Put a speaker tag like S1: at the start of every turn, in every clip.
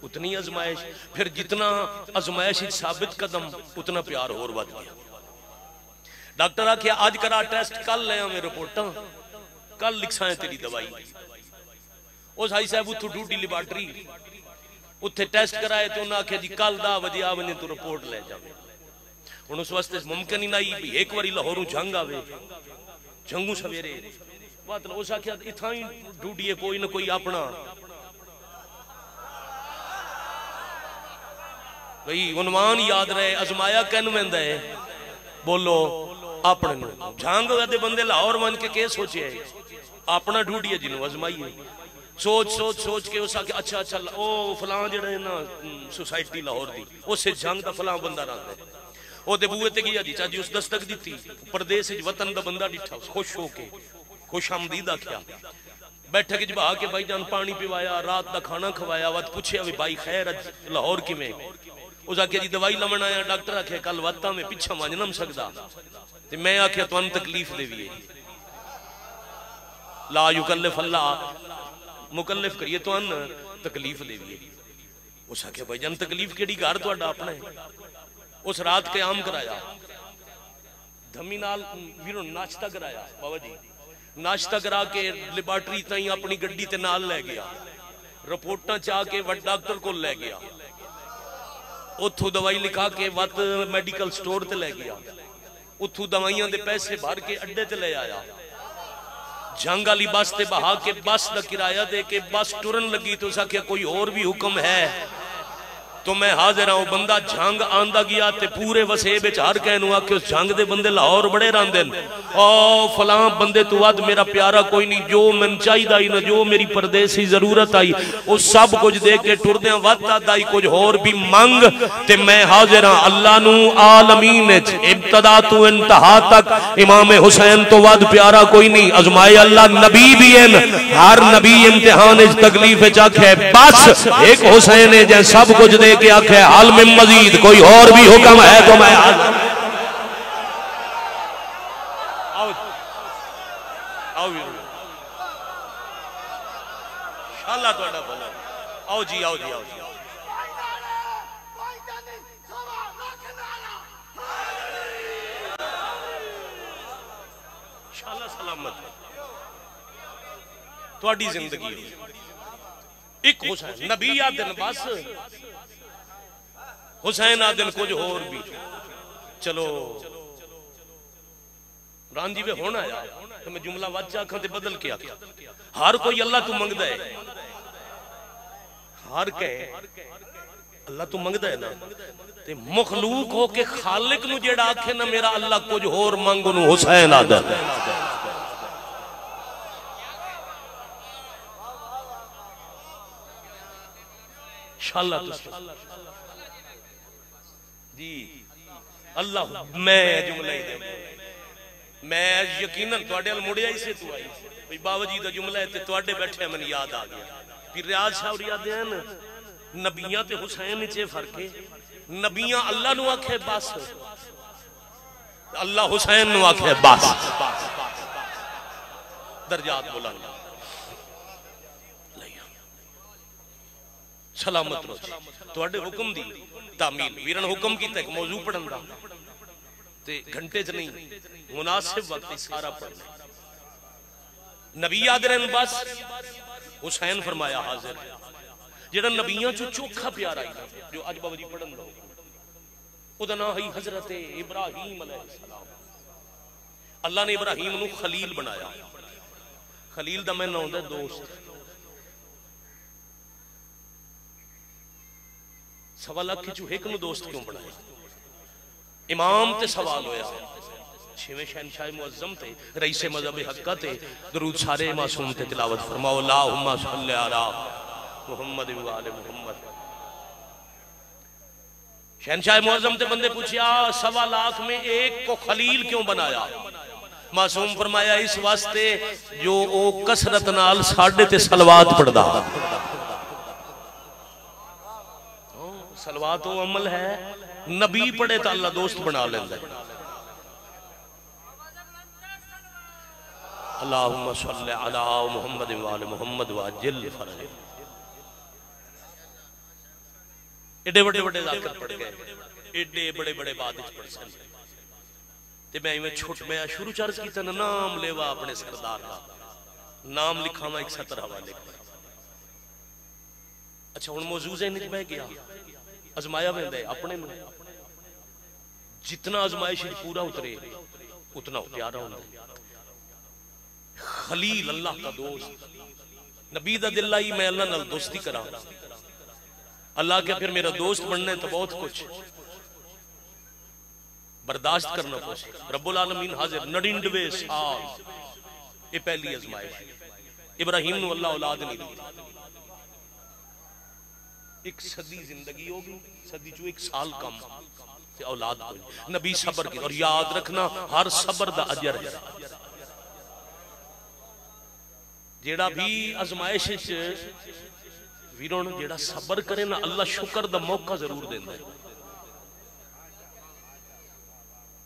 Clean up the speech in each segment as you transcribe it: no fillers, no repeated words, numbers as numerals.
S1: उतनी आजमाइश, फिर जितना आजमाइश साबित कदम उतना प्यार होर बढ़ गया। डॉक्टर आखिया अज करा टेस्ट, कल ले आवे रिपोर्टा, कल लिखसा है तेरी दवाई। उस हाई साहब उतों ड्यूटी लेबार्टरी उत्थे टेस्ट कराए तो उन्हें आखिया जी कल 10 बजे आ बने तू रिपोर्ट ले जावे। हुण उस वास्ते मुमकिन ही नहीं भी एक बारी लाहौरों जंग आवे, जंगू सवेरे मतलब उस आखिया इथा ही ड्यूटी है, कोई ना कोई अपना भाई उन्वान याद रहे। अजमाया कहन वेंदा है बोलो अपने जंग दे बंदे लाहौर मन के सोचे अपना ड्यूटी है जिन्हों अजमाइए। सोच सोच सोच के उस आके अच्छा अच्छा ओ फलां जेड़े ना सोसाइटी लाहौर दी उस जंग दा फलां बंदा रहा है ओदे बूहे ते गया जी चाची उस दस्तक दी परदेस वतन दा बंदा डिठा खुश होके खुश आमदीद आख्या बैठक च बहा के भाई जान पानी पिवाया, रात का खाना खवाया, वत पूछया भी भाई खैर लाहौर किवें। उस आख्या जी दवाई लवन आया। डॉक्टर आख्या कल वत्ता में पिछा मंज नहीं सकदा ते मैं आख्या तुहानू तकलीफ देवीए ला युकल्लिफ अल्लाह मुकल्लिफ करिए तुहान तकलीफ देवीए। उस आख्या भाई जान तकलीफ केड़ी घर तुहाडा अपना है। उस रात क्याम कराया धमी नाल वीरों नाश्ता कराया। बाबा जी नाश्ता करा के लेबार्टरी ताई अपनी गड्डी ते नाल ले गया, रिपोर्टां चा के वट डॉक्टर को ले गया, उथों दवाई लिखा के वत मेडिकल स्टोर ते ले गया, उथों दवाइयां दे पैसे भर के अड्डे ते ले आया, जंग वाली बस ते बहा के बस का किराया दे के बस टुरन लगी तो आख्या कोई और भी हुक्म है तो मैं हाजिर हूं। बंदा जंग आंदा गया ते पूरे वसेब हर कहनू आखे उस जंग दे बंदे लाहौर बड़े रहिंदे ओ फलां बंदे तू अद मेरा प्यारा कोई नहीं, जो मैनूं चाहिदा ही ना जो मेरी परदेसी जरूरत आई वो सब कुछ दे के टुरदियां वत आई कुछ होर भी मंग ते मैं हाजिर हां। अल्लाह नू आलमीन विच इब्तदा तू इंतहा तक इमाम हुसैन तो वद प्यारा कोई नहीं। अजमाए अल्लाह नबी भी हैं, हर नबी इम्तिहान विच तकलीफ विच आखे बस एक हुसैन है जै सब कुछ दे के आखे हाल में मजीद कोई और भी हुक्म है तो मैं शाला तुहाडा भला आओ जी आओ जी आओ जी शाला सलामत तुहाडी जिंदगी एक हुसैन नबी आ दिन बस हुसैन आदिन कुछ होर भी चलो रांझी वे होना आया तो मैं जुमला वच आखा ते बदल के आखा हर कोई अल्लाह तू मंगदा है, हर कहे अल्लाह तू मंगदा है ना ते मखलूक हो के खालिक नु जेड़ा आखे ना मेरा अल्लाह कुछ होर मंग नु हुसैन आदा शाला जी अल्लाह मैं जुमला ही दे मैं यकीनन तुहाडे अल मुड़िया ही से तू आई भाई बाबा जी दा जुमला है ते तुहाडे बैठे मैनूं याद आ गया फिर रियाज शाह रियाद हैं नबियां ते हुसैन विच फर्क है। नबियां अल्लाह नूं आखे बस अल्लाह हुसैन नूं आखे बस दर्जात बुलंद सलामत रहो तुहाडे हुक्म दी तामील वीरन हुक्म कीता एक मौजू पढ़न दा ते घंटे च नहीं मुनासिब वक्त सारा पढ़ना नबी आदरन बस हुसैन फरमाया हाजिर जेड़ा नबियां चो चोखा प्यारा जो अज बाबा जी पढ़न दा ओदा नाम है हजरत इब्राहीम अलैहिस्सलाम। अल्लाह ने इब्राहीम नू खलील बनाया। खलील दा मैन होंदा दोस्त। 1.25 लाख चो एक नू दोस्त क्यों बनाया? इमाम ते सवाल होया छेवें शहनशाह मुअज्जम ते रईस मज़हब हक्का ते दरूद सारे मासूम ते तिलावत फरमाओ अल्लाहुम्मा सल्ली अला मुहम्मद व आले मुहम्मद। शहनशाह मुअज्जम ते बंदे पूछया 1.25 लाख में एक को खलील क्यों बनाया? मासूम फरमाया इस वास्ते जो ओ कसरत नाल साडे ते सलवात पढ़दा। सलवात वो अमल है नबी पढ़े तो अल्लाह दोस्त बना लेंदा है। अल्लाहुम्मा सल्ली अला मुहम्मद व आले मुहम्मद व अज्जिल फरज। एडे बड़े बड़े जाकर पड़ गए, एडे बड़े बड़े बाद पड़ सन। मैं इवें छुट मैं शुरू चर्ज किया ना, नाम लेवा अपने सरदार का, नाम लिखा मैं 71 हवाले। अच्छा हुण मौजूद है नहीं बह गया, अजमाया वेंदा है अपने नूं, जितना अजमाइश पूरा उतरे उतना प्यारा होंदा है। खलील अल्लाह का दोस्त, नबी दा दिल आई मैं अल्लाह नाल दोस्ती करा, अल्लाह के फिर मेरा दोस्त बनना है तो बहुत कुछ बर्दाश्त करना कुछ। रब्बुल आलमीन हाजिर 99 साल, ये पहली अजमाइश। इब्राहिम नूं अल्लाह औलाद नहीं दी, एक सदी जिंदगी होगी, सदी चो 1 साल कम ते औलाद कोई। नबी सबर की, और याद रखना हर सबर दा अजर है। जेड़ा भी आजमाइश वीरों जेड़ा सबर करे ना, अल्लाह शुक्र दा मौका जरूर देंदा है।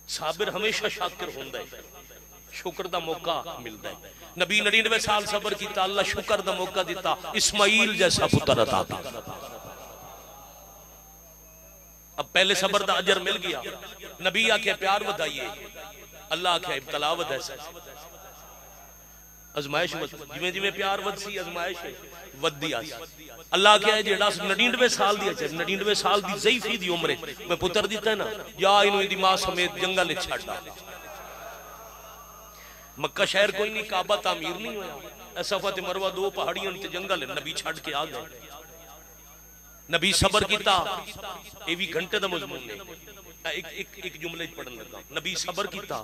S1: साबिर हमेशा शाकिर होंदा है, शुक्र दा मौका मिलता है। नबी 99 साल सबर किया, अल्लाह शुक्र दा मौका दिता, इस्माइल जैसा पुत्र अता किया। अब पहले सबर दा अजर मिल गया। नबी आखे प्यार वधाइए, अल्लाह आखे इब्तला वधाए। अजमाइश जिवें जिवें प्यार वधसी अजमाइश वधदी आ। अल्लाह आखे जेड़ा 99 साल दी 99 साल दी ज़ईफी दी उम्र मैं पुत्र दिता है ना, या इनू इदी मां समेत जंगल विच छड्ड आ। मक्का शहर कोई नहीं, काबा तामीर नहीं होया, सफा ते मरवा 2 पहाड़ियां ते जंगल, नबी छड्ड के आ गए। नबी सबर किया, ये भी घंटे का मजमून है। एक जुमले पढ़न लगा, नबी सबर किया,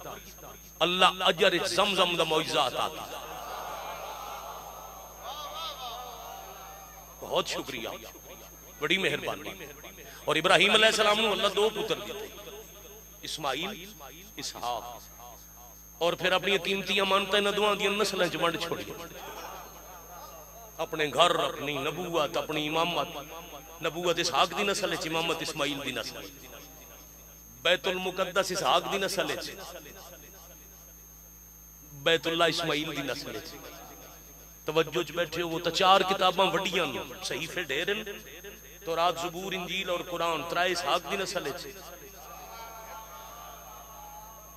S1: अल्लाह अजर ज़मज़म दा मौइज़ा अता किया। बहुत शुक्रिया, बड़ी मेहरबानी। और इब्राहिम अलैहिस्सलाम नूं अल्लाह 2 पुत्र दिते, इस्माइल इसहाक, और फिर अपनी कीमती अमानत इन्हां दोवां दी नस्लां च वंड छोड़ी। अपने घर, अपनी नबूवत, अपनी इमामत, नबूवत इसहाक दी नस्ल च, इमामत इस्माइल दी नस्ल, बैतुल मुकद्दस इसहाक दी नस्ल च, बैतुल्लाह इस्माइल दी नस्ल च। तवज्जो च बैठे हो तो 4 किताबां वड्डियां सहीफे ढेर न, तौरात, ज़बूर, इंजील और कुरान, 3 इसहाक दी नस्ल च।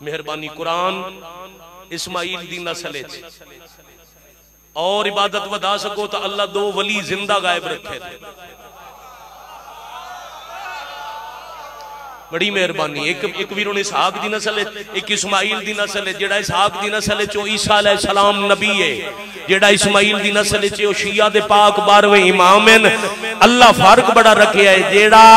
S1: मेहरबानी कुरान इस्माइल दी नस्ल च। और इबादत वधा सको तो अल्लाह 2 वली जिंदा गायब रखे थे, बड़ी मेहरबानी। एक वीरों ने इसहाक दी नस्ल है, एक इस्माइल दी नस्ल है। जेड़ा इसहाक दी नस्ल है चो ईसा अलैहिस्सलाम नबी है, जेड़ा इस्माइल दी नस्ल है चो शिया दे पाक 12वें इमाम हैं। अल्लाह फर्क बड़ा रखे है, जेड़ा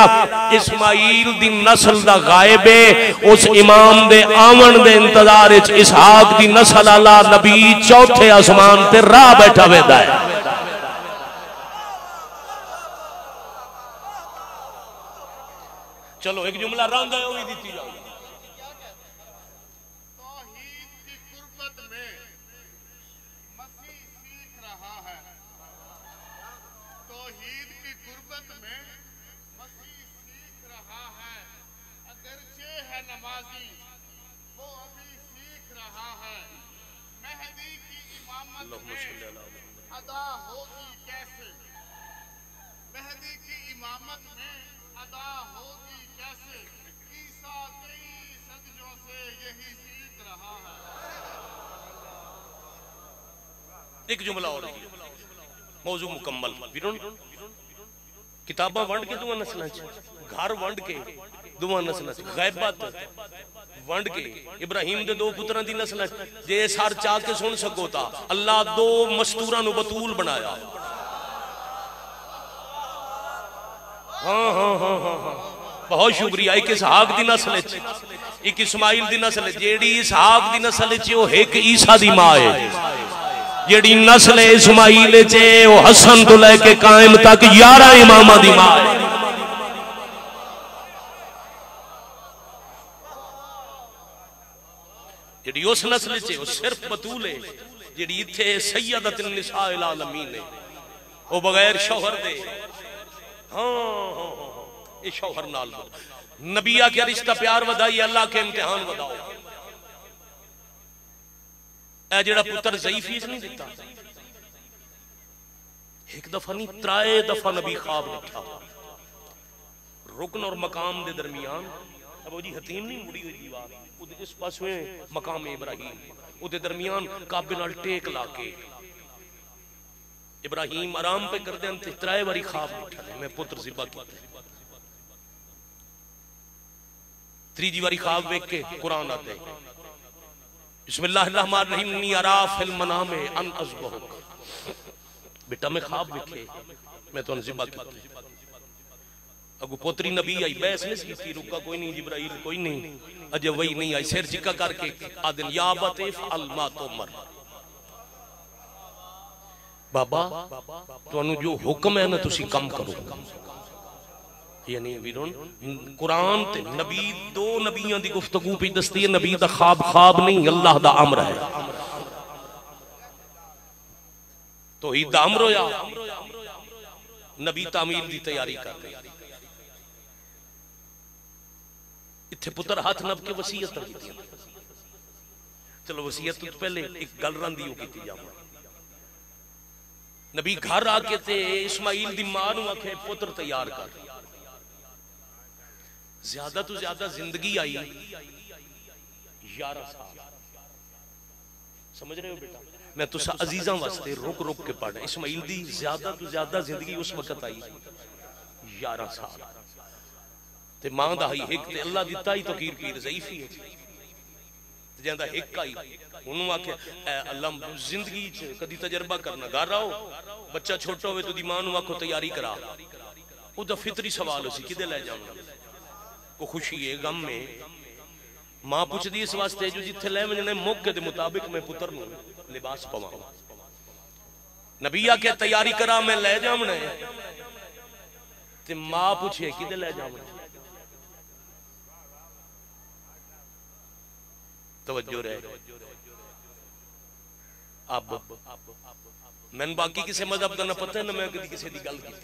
S1: इस्माइल दी नस्ल दा गायब है, उस इमाम दे आवन दे इंतजार विच इसहाक दी नस्ल वाला नबी 4थे आसमान ते राह बैठा वेंदा है। चलो एक जुमला रंग है वो भी दी जाओ।
S2: तौहीद की कुर्बत में मसीह सीख रहा है, तौहीद की कुर्बत में मसीह सीख रहा है। अगरचे है नमाजी वो अभी सीख रहा है। मेहदी की इमामत में अदा होगी कैसे, मेहदी की इमामत में अदा होगी कैसे। ईसा कई सदियों से यही सीख रहा है।
S1: एक जुमला और मौजू मुकम्मल। किताबा वंड के 2 नस्लों, घर वंड के 2 नस्लों, गैबत वंड के इब्राहिम दे 2 पुत्रां दी नस्ल। जे सर चाह के सुन सको ता अल्लाह 2 मस्तूरां नूं बतूल बनाया। हाँ हाँ हाँ हाँ हाँ, बहुत शुक्रिया। एक इसहाक दी नस्ल च, एक इस्माइल दी नस्ल। जेड़ी इसहाक दी नस्ल च वो एक ईसा दी मां है, जेड़ी नस्ल इस्माइल च वो हसन तो लेके कायम तक 11 इमामा दी मां है। जेड़ी उस नस्ल च वो सिर्फ बतूल है, जेड़ी इत्थे सैयदतुन निसाइल आलमीन है, वो बगैर शौहर दे। हाँ हाँ हाँ, ये शौहर नाल नबी आके रिश्ता प्यार वधाई, अल्लाह के इम्तिहान वधाओ। ए जेड़ा पुत्र ज़ईफी नहीं दिता, एक दफा नहीं 3 दफा नबी ख्वाब देखा। रुकन और मकाम के दरमियान अब वो जी हतीम नहीं मुड़ी हुई दीवार इस पास मकाम इब्राहिम उहदे दरमियान काबे नाल टेक ला के इब्राहिम आराम पे कर दें ते 3 बारी ख्वाब उठा मैं पुत्र ज़िबा कीता। 3जी बारी ख्वाब वेख के कुरान आते बिस्मिल्लाहिर्रहमानिर्रहीम नी अरा फिल मनाम अन अज़बहुक बेटा मैं ख्वाब वेखे मैं तो ज़िबा कीता। अगू पोतरी नबी आई बहस नहीं की रुका कोई नहीं जिब्राइल कोई नहीं अजे वही नहीं आई सिर चिक्का करके आदन या बतीफ अलमा तोमर बाबा तुहानू जो हुक्म है ना तुसी कम करो यानी वीरों कुरान ते नबी 2 नबियां दी गुफ्तगू पे दसदी है नबी दा ख्वाब ख्वाब नहीं अल्लाह दा अमर है तो ही दा अमर होया नबी तामील दी तैयारी कर रहे इत्थे पुत्र हाथ नब के वसीयत की चलो वसीयत तो पहले एक गल रंदी की जावा नबी घर आके ते इस्माइल दी मां नूं आखे पुत्र तैयार कर ज्यादा तो ज्यादा जिंदगी आई 11 साल समझ रहे हो बेटा मैं तुसा अजीजा वास्ते रुक रुक के पढ़ना इस्माइल दी ज्यादा तो ज्यादा जिंदगी उस वक्त आई 11 साल ते मां दा ही एक ते अल्लाह दिता ही तो कीर ज़ईफी है जांदा एक आई उन्होंने आखे अल्लाह जिंदगी च कदी तजर्बा करना घर आओ बच्चा छोटा होवे तो दी मां नूं आखो तैयारी करा ओदा फितरी सवाल हो सी किदे ले जाऊंगा को खुशी है गम में मां पूछदी इस वास्ते जो जिथे ले वजने मौके दे मुताबिक मैं पुत्र नूं लिबास पवाऊं नबी आके तैयारी करा मैं ले जावना ते मां पूछे किदे ले जावना तवज्जो रहे अब मैं बाकी किसी मजहब का ना पता ना मैं कभी किसी की गल की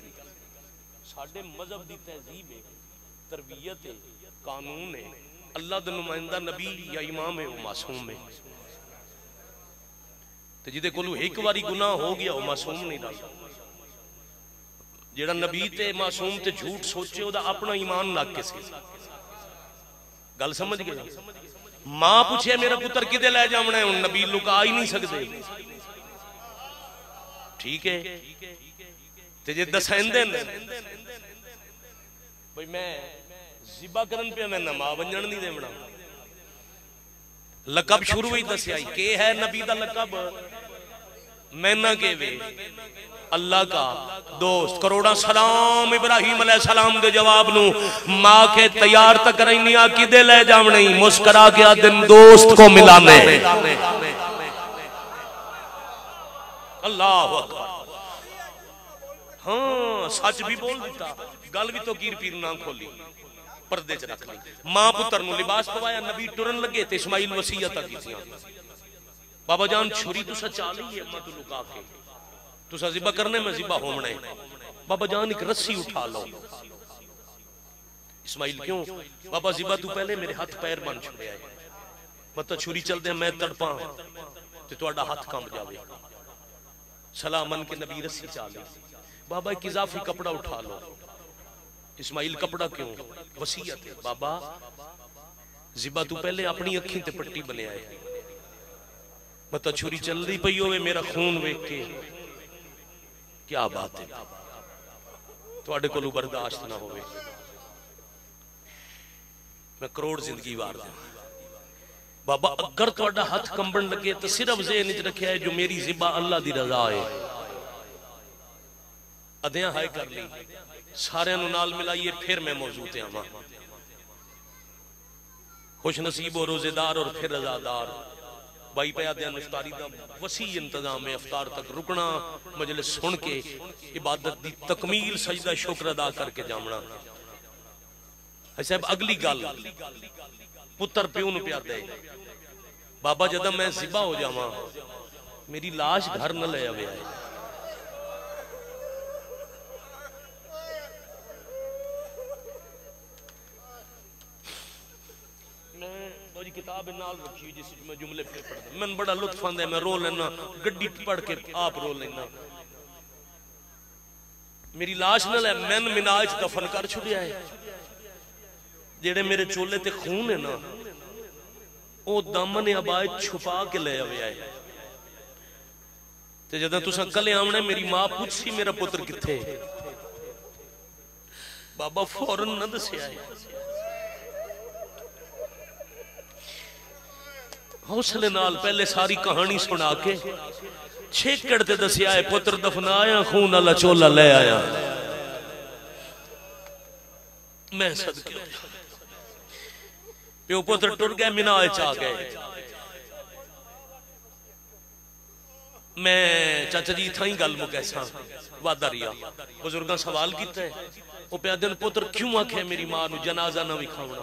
S1: साडे मजहब की तहजीब है तरबियत है कानून है अल्लाह दा नुमाइंदा नबी या इमाम है वो मासूम है ते जिदे कोलू एक बारी गुनाह हो गया वो मासूम नहीं रहा जेड़ा नबी ते मासूम ते झूठ सोचे ओदा अपना ईमान नाकिस है गल समझ गए मां पूछे मेरा पुत्र किदे ले जावना है नबी लुका ही नहीं सकते ठीक है ते जे दसेंदे भाई मैं ज़िबा करन पे मैं नमा वंजन नहीं देवना लकब शुरू ही दसिया के है नबी दा लकब मैं ना के वे अल्लाह का दोस्त करोड़ा सलाम इब्राहिम अलैहिस्सलाम दे जवाब नु मां के तैयार तक करनी आ किदे ले जावनी मुस्कुरा के दिन दोस्त को मिलाने अल्लाह अकबर हाँ सच भी बोल दिता गल भी तो कीर पीर ना खोली पर्दे च रख ली मां पुत्र नु लिबास पवाया नबी टुरन लगे ते इस्माइल वसीयत कीतियां बाबा जान छुरी तुसा चाल ही है मत लुका के तुसा ज़िबा करने में ज़िबा होना है बाबा जान एक रस्सी उठा लो इस्माइल क्यों बाबा ज़िबा तू पहले मेरे हाथ पैर बन छुड़िया है मतलब छुरी चलदे मैं तड़पा ते तुहाडा हाथ कंब जावे सलाह मन के नबी रस्सी चाल बाबा एक इजाफी कपड़ा उठा लो इस्माइल कपड़ा क्यों वसीयत है बाबा ज़िबा तू पहले अपनी अखी ते पट्टी बने आए मतलब छुरी चलती पई होवे मेरा खून वेख के क्या बात है तुहाडे कोलों बर्दाश्त ना होवे मैं करोड़ जिंदगी वार दूं बाबा अगर तुहाडा हाथ कंबन लगे तो सिर्फ ज़हन विच रखिया है जो मेरी ज़िबा अल्लाह दी रजा है अदियां हाय कर ली सारियां नूं नाल मिलाइए फिर मैं मौजू ते आवां खुश नसीब और रोजेदार और फिर रजादार भाई पयादियां इफ्तारी दा वसी इंतजाम है अफ्तार तक रुकना मजलिस सुन के इबादत दी तकमील सजदा शुक्र अदा करके जावना साहब अगली गल पुत्र प्यो नूं प्या दे बाबा जद मैं ज़िबा हो जावां मेरी लाश घर न ले आवे किताब नाल रखी जिस मैं जुमले पे पढ़दा मैं बड़ा लुत्फ आंदा मैं रो लेना गड्डी पढ़ के आप रो लेना मेरी लाश न ले मैन मिनाज दफन कर छुड़िया है जेड़े मेरे चोले ते खून है ना वो दामन अबायत छुपा के ले आया है। ते जदा तुसा कल आमना मेरी मां पूछी मेरा पुत्र किथे, बाबा फौरन न दसिया है। हौसले नाल पहले सारी कहानी सुना के छेकड़ ते दसिया है पुत्र दफनाया खून वाला चोला ले आया। मैं सदके प्यो पुत्र टुर गए, मीनार च आ गए। मैं चाचा जी इथा ही गल मुकै सा वादा रिया। बुजुर्गां सवाल किया है वो प्या दिन पुत्र क्यों आखे मेरी मां नू जनाजा ना विखावना,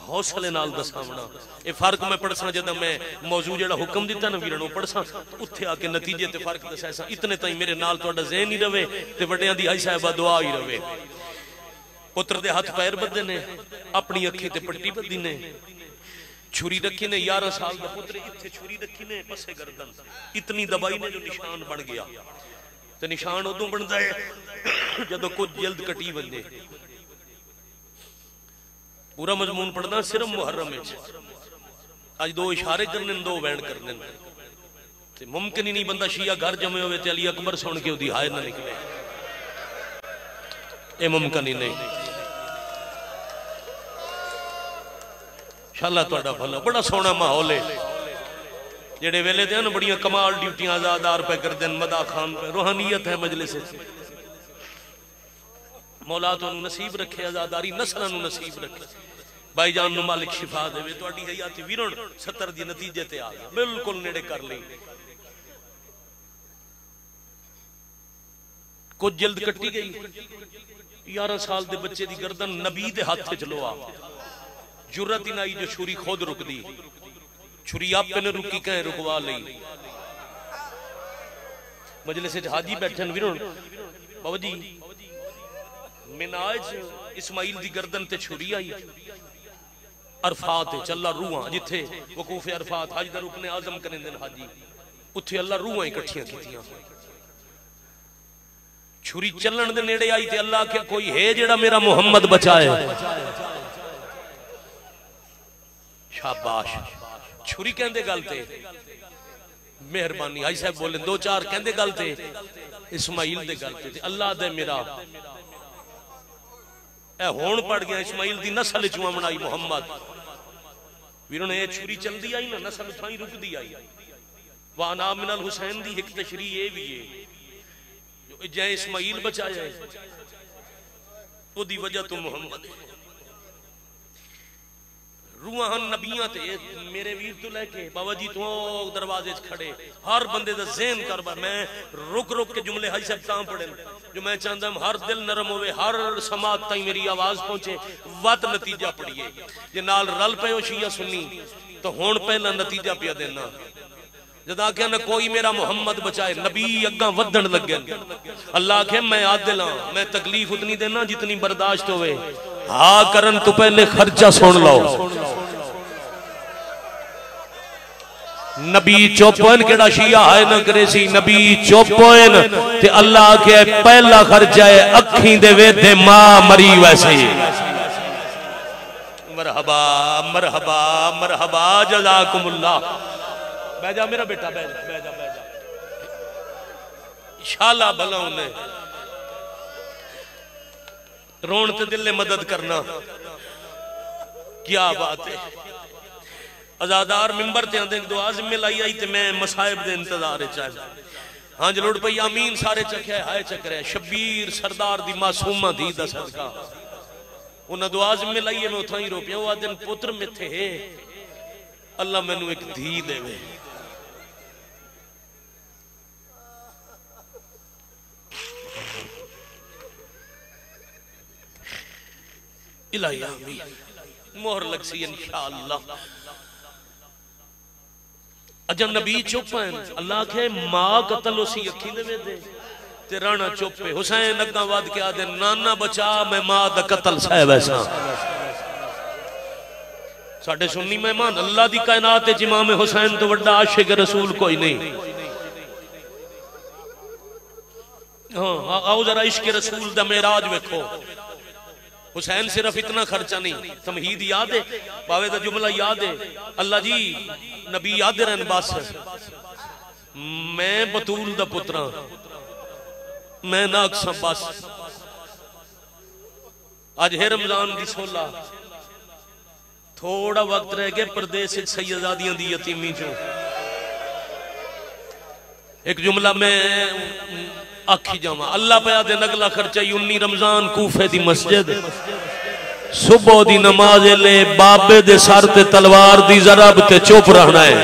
S1: हौसले नाल दसावना। ये फर्क मैं पढ़सा जब मैं मौजू जेड़ा हुक्म दिता ना वीरन पढ़सा उत्थे आके नतीजे ते फर्क दसा। इतने ताई मेरे नाल तुहाडा ज़हन ही रवे ते वड्डियां दी आई साहिबा दुआ ही रवे। पुत्र दे हाथ पैर बद्दे ने, अपनी अखी ते पट्टी बद्दी ने, छुरी रखी ने। 11 साल का पुत्र इत्थे छुरी रखी ने पसे गर्दन, इतनी दबाई ने जो निशान बन गया। ते निशान उदों बनता है जदों कुछ जल्द कटी बंदे। पूरा मजमून पढ़ना सिर्फ मुहर्रम में। अज 2 इशारे करने, 2 बैन करने। ते मुमकिन ही नहीं बंदा शिया घर जमे हुए ते अली अकबर सुन के उदी हाय ना निकले, ये मुमकिन ही नहीं। शाला तुहाडा भला, बड़ा सोहना माहौल है। जेड़े वेले दे बड़ियां कमाल ड्यूटियां आजादार पे कर देन, मदा खान पे रूहानियत है मजलिस। मौला तो नसीब रखे आजादारी, नस्लां नूं नसीब रखे। भाईजान नूं मालिक शिफा देवे। तुहाडी हयात वीरण 70 दी नतीजे ते आ गया, बिल्कुल नेड़े कर ली। कुछ जल्द कट्टी गई। 11 साल दे बच्चे दी गर्दन नबी दे हाथ च लुआ। जुर्रत ही नहीं जो छुरी खुद रुक दी, छुरी आपे ने रुकी कहे रुकवा ली। मजलिस हाजी बैठे वीरों बाबा जी मिनाज इस्माइल दी गर्दन ते छुरी आई। अरफात चला रूहां जिथे वकूफ अरफात हज दा रुकने आजम करेंदे हाजी, उत्थे अल्लाह रूहां इकट्ठियां कीतियां। छुरी चलन दे नेड़े आई ते अल्लाह के कोई है जेड़ा मेरा मुहम्मद बचाए। शाबाश। छुरी कहंदे गल ते मेहरबानी। आई साहब बोले 2-4 कहंदे गल ते इस्माइल दे गल ते अल्लाह दे मेरा ए होण पड़ गया। इस्माइल दी नस्ल चुआ बनाई मुहम्मद। वीरों ने छुरी चलदी आई ना, नस्ल थाई रुकदी आई। वाना मिनल हुसैन दी एक तशरी ये भी है, जै इस्माइल बचाया ओदी वजह तो मुहम्मद। रूहान नबियां ते मेरे वीर तो लेके बाबा जी तो दरवाजे खड़े हर बंदे दा ज़हन कर बार। मैं रुक रुक के जुमले हाई साहब तां पढ़े जो मैं चाहता हूं हर दिल नरम होवे, हर समात ताई मेरी आवाज पहुंचे। वत नतीजा पढ़िए जे नाल रल पे शिया सुन्नी तो हुण पहला नतीजा पिया देना। जद आख्या ना कोई मेरा मुहम्मद बचाए, नबी अग्गा वधन लगे। अल्लाह आखे मैं आदिल हां, मैं तकलीफ उतनी देना जितनी बर्दाश्त होवे। हाँ करन तो पहले खर्चा सुन लो। नबी चौपन केड़ा शिया है न करे सी, नबी चौपन ते अल्लाह के पहला खर्चा है अखी दे वेदे मां मरी वैसे। मरहबा मरहबा मरहबा जज़ाकुमुल्लाह। बैठ जा मेरा बेटा, बैठ जा बैठ जा बैठ जा। शाला भला उन्हें रोन ते दिल ने मदद करना, क्या बात है। आजादार मिंबर ते आंदे दुआ जिम्मे लाई आई ते मैं मसाइब दे इंतजार च। हाँ जरूर पई आमीन सारे चखे हाय चक्रे। शबीर सरदार दी मासूमा धी दा सदका उन्हें दुआ जिम्मे लाई मैं उथा ही रो पिया। वो दिन पुत्र मिथे है अल्लाह मैनू एक धी देवे। इलाही आमीन मोहर लग सी इंशाअल्लाह। अजन नबी चुप हैं। अल्लाह के मां कतल उसी अखी दे वेदे ते राणा चुप है। हुसैन अग्गा वध के आदे नाना बचा मैं मां दा कतल सह वैसा। साडे सुन्नी मेहमान अल्लाह दी कायनात विच इमाम हुसैन तो वड्डा आशिक रसूल कोई नहीं। हाँ आओ जरा इश्क रसूल दा मेराज वेखो। हुसैन सिर्फ इतना खर्चा नहीं, तमहीद याद है, पावे का जुमला याद है, अल्लाह जी नबी याद रहन बस मैं बतूल दा पुत्रा मैं ना अक्सा बस। आज है रमजान दी 16, थोड़ा वक्त रह गया परदेस सैयदादियां दी यतीमी चो एक जुमला मैं आखी जावा, अल्लाह पया दे नगला खर्चा 19 रमजान कूफे दी मस्जिद सुबह दी नमाज ले बाबे दे सर ते तलवार दी जरब ते चुप रहना है।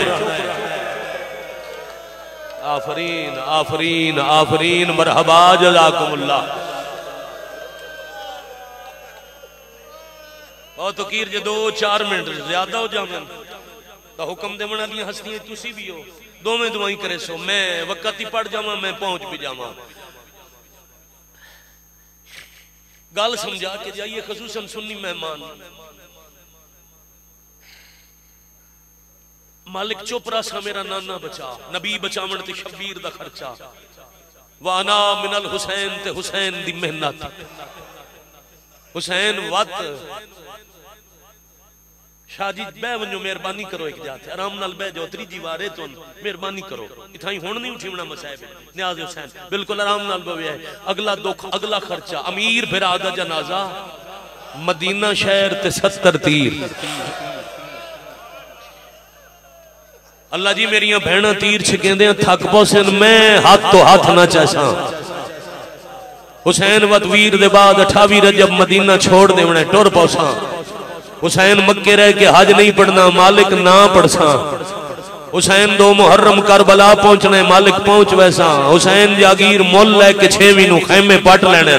S1: आफरीन आफरीन आफरीन मरहबा जज़ाकुमुल्लाह। और तो कीर जो 2-4 मिनट ज्यादा हो जावन तो हुक्म देवन वाली हस्तियां तुसी भी हो, दोवें दुआई करे सो, मैं वक्त ही पड़ जावा मैं पहुंच भी जावा। गल समझा के जाइए, खसूसन सुन्नी मेहमान मालिक चुप रहा मेरा नाना बचा, नबी बचावन ते शब्बीर दा खर्चा, वाना मिनल हुसैन ते हुसैन दी मेहनत, हुसैन वत शाह जी बह वजो मेहरबानी करो, एक जाते आराम नाल बह जाओ, त्रीजी वार है तुम मेहरबानी करो, इतना ही हुण नहीं उठीवना मसाइब न्याज हुसैन बिल्कुल आराम नाल बवे। अगला दुख अगला खर्चा अमीर फिरा दा जनाजा मदीना शहर ते 70 तीर। अल्लाह जी मेरिया भैणा तीर छकेंदे थक पौसन मैं हाथ तो हाथ ना चासा। हुसैन वत वीर दे बाद 28 रजब मदीना छोड़ देवना टुर पौसा। हुसैन मक्के रह के हज नहीं पढ़ना मालिक ना पढ़सा। हुसैन 2 मुहर्रम करबला पहुंचने मालिक पहुंच वैसा। हुसैन जागीर मुल लैके 6वीं नूं खैमे पट लेने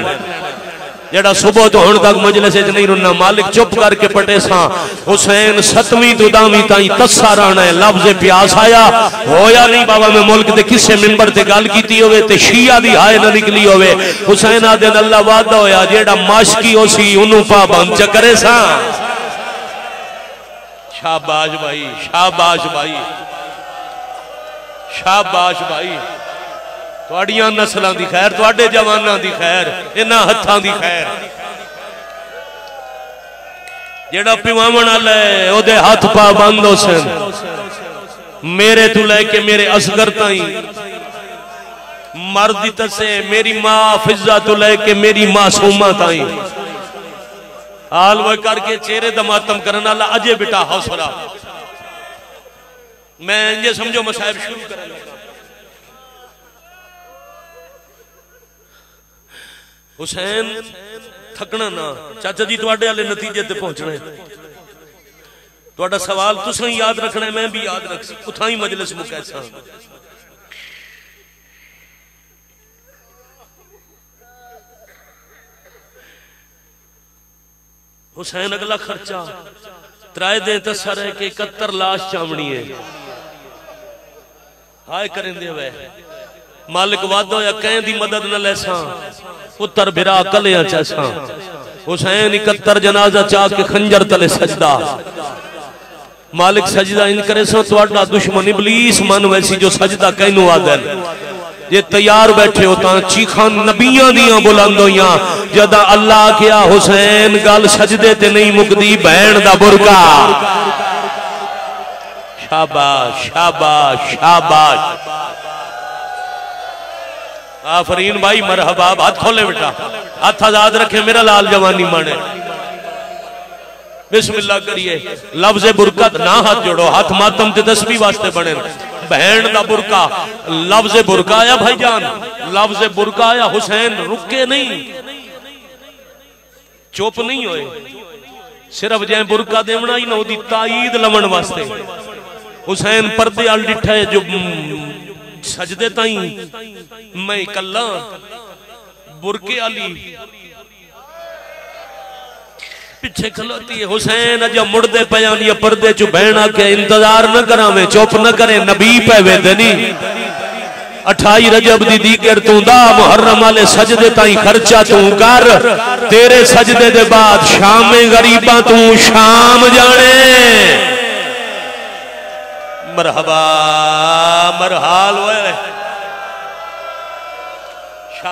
S1: जेड़ा सुबह तो हुण तक मजलिस च नहीं रुना मालिक चुप करके पटे सा। हुसैन 7वीं तो 10वीं ताई तस्सा रहना है। लफ्ज़ प्यास आया होया नहीं बाबा मैं मुल्क दे किसे मिंबर ते गल कीती होवे ते शिया दी हाय ना निकली होवे। हुसैन आदे अल्लाह वादा होया जेड़ा माशकी होसी ओनू पाबंद च करे सा। शाबाश भाई शाबाश भाई शाबाश भाई, तुहाडियां नस्लां दी खैर, तुहाडे जवानां दी खैर, इन्हां हत्थां दी खैर। जेड़ा पिवावण वाला है ओदे हथ पाबंद होसन। मेरे तो लैके मेरे असगर ताई मर्द दी तसे मेरी मां फिजा तो लैके मेरी मासूमा ताई हाल वो करके चेहरे दा मातम करने वाला अजय बेटा हौसला। मैं ये समझो मसाइब शुरू करने लगा। हुसैन थकना ना चाचा जी तुहाडे वाले नतीजे ते पहुंचना है। तुहाडा सवाल तुसां याद रखना है, मैं भी याद रख उथा ही मजलिस मुका सा। हुसैन अगला खर्चा त्राए दे तसर है कि 71 लाश चावनी है। हाय करेंदे वे मालिक वादा होया कहीं दी मदद न लेसा पुत्र बिरा कलिया चैसा। हुसैन 71 जनाजा चाह के खंजर तले सजदा। मालिक सजदा इन करे सो तुहाडा दुश्मन इबलीस मन वैसी जो सजदा कहनू आदल जे तैयार बैठे हो ता चीखा नबियां दियां बुलंद होइयां। जदा अल्लाह किया हुसैन गल सजदे ते नहीं मुकदी भैन दा बुरका। शाबाश शाबाश शाबाश आफरीन भाई मरहबा। हाथ खोले बेटा, हाथ आजाद रखे मेरा लाल जवानी माने। बिस्मिल्लाह करिए। लफ्ज़ बुरका ना हाथ जोड़ो, हाथ मातम ते तस्बीह वास्ते बने। बहन दा बुरका लफ्ज़ बुरका आया भाईजान, लफ्ज़ बुरका आया। हुसैन रुके नहीं, चुप नहीं होए, सिर्फ जै बुरका देवना ही ना ओदी ताईद लवन वास्ते। हुसैन पर्दे अल डिठा है जो सजदे ताई मैं कल्ला बुरके आली पिछे खलोती है। हुसैन अजा मुड़दे पयान या पर्दे चु बहना के इंतजार न करावे, चुप न करे, नबी पे वेदे नहीं। 28 रजब दी दीगर तू दा मुहर्रम वाले सजदे ताई खर्चा तू कर। तेरे सजदे दे बाद शामे गरीबा तू शाम जाने। मरहबा मरहाल होए।